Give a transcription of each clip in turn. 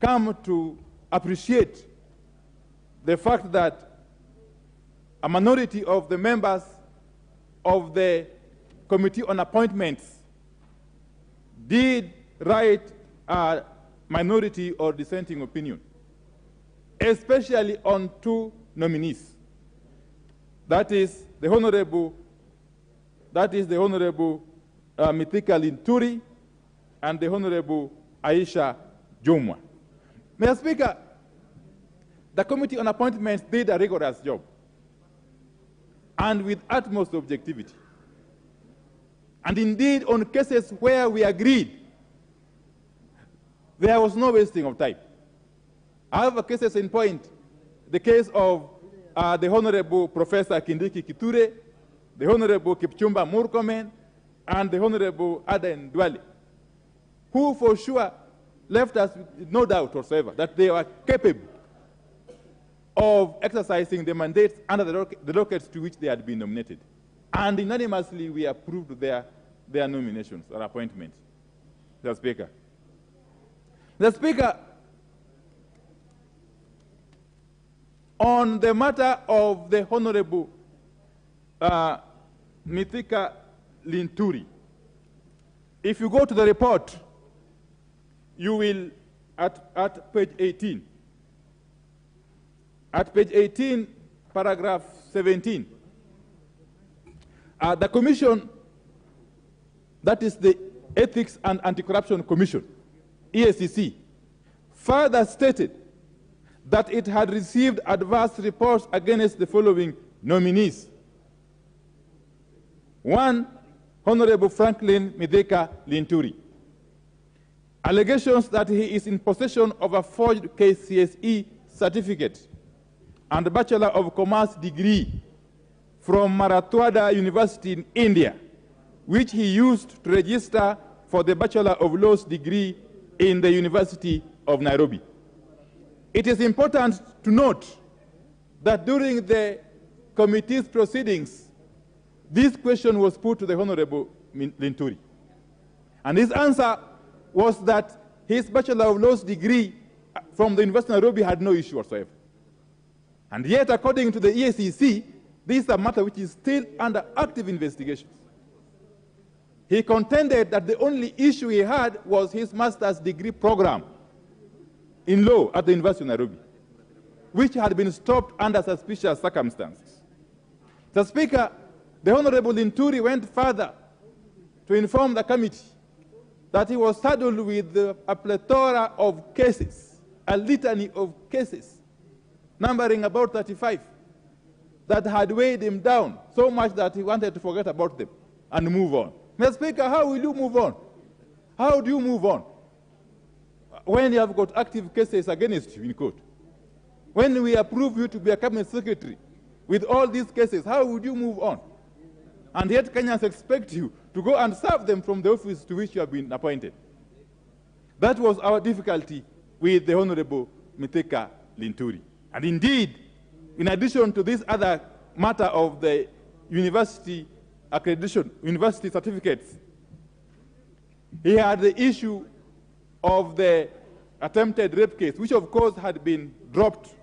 come to appreciate the fact that a minority of the members of the Committee on Appointments did write a minority or dissenting opinion, especially on two nominees. That is the Honorable Mithika Linturi and the Honorable Aisha Jumwa. Mr. Speaker, the Committee on Appointments did a rigorous job and with utmost objectivity. And indeed, on cases where we agreed, there was no wasting of time. I have cases in point, the case of the Honorable Professor Kindiki Kithure, the Honorable Kipchumba Murkomen, and the Honorable Aden Duale, who for sure left us with no doubt whatsoever that they were capable of exercising the mandates under the dockets to which they had been nominated. And unanimously, we approved their nominations or appointments. The Speaker. The Speaker, on the matter of the Honorable Mithika Linturi, if you go to the report, you will, at page 18, paragraph 17, the commission, that is the Ethics and Anti-Corruption Commission, EACC, further stated that it had received adverse reports against the following nominees. 1, Honorable Franklin Mithika Linturi. Allegations that he is in possession of a forged Kcse certificate and a Bachelor of Commerce degree from Marathwada University in India, which he used to register for the Bachelor of Laws degree in the University of Nairobi. It is important to note that during the committee's proceedings, this question was put to the Honorable Linturi. And his answer was that his Bachelor of Laws degree from the University of Nairobi had no issue whatsoever. And yet, according to the EACC, this is a matter which is still under active investigation. He contended that the only issue he had was his master's degree program in law at the University of Nairobi, which had been stopped under suspicious circumstances. The Speaker, the Honorable Linturi went further to inform the committee that he was saddled with a plethora of cases, a litany of cases, numbering about 35, that had weighed him down so much that he wanted to forget about them and move on. Mr. Speaker, how will you move on? How do you move on when you have got active cases against you in court? When we approve you to be a cabinet secretary with all these cases, how would you move on? And yet Kenyans expect you to go and serve them from the office to which you have been appointed. That was our difficulty with the Honorable Mithika Linturi. And indeed, in addition to this other matter of the university accreditation, university certificates, he had the issue of the attempted rape case, which of course had been dropped,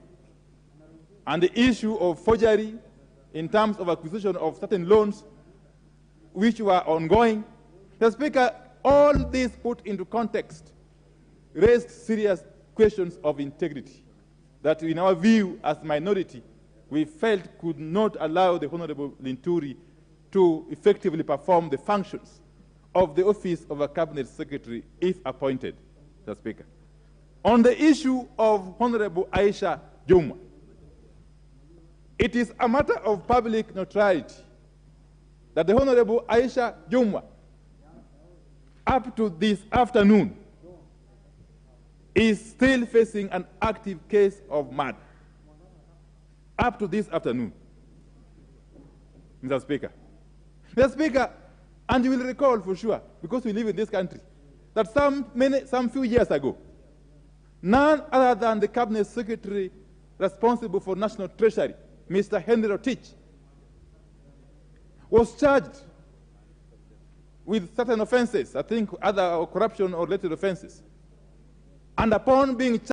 and the issue of forgery in terms of acquisition of certain loans, which were ongoing. The Speaker, all this put into context raised serious questions of integrity that, in our view as minority, we felt could not allow the Honorable Linturi to effectively perform the functions of the office of a cabinet secretary if appointed, the Speaker. On the issue of Honorable Aisha Jumwa, it is a matter of public notoriety that the Honorable Aisha Jumwa, up to this afternoon, is still facing an active case of murder. Up to this afternoon, Mr. Speaker. Mr. Speaker, and you will recall for sure, because we live in this country, that some few years ago, none other than the cabinet secretary responsible for national treasury, Mr. Henry Rotich, was charged with certain offenses, I think other corruption or related offenses. And upon being